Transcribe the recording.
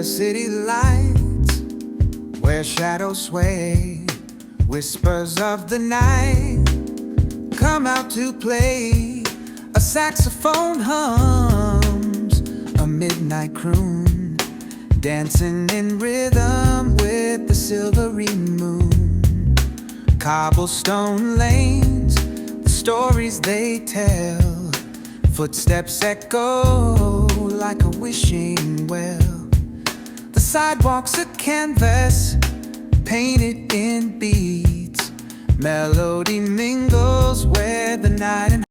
Where city lights, where shadows sway, whispers of the night come out to play. A saxophone hums a midnight croon, dancing in rhythm with the silvery moon. Cobblestone lanes, the stories they tell, footsteps echo like a wishing well. The sidewalks a canvas painted in beats, melody mingles where the night and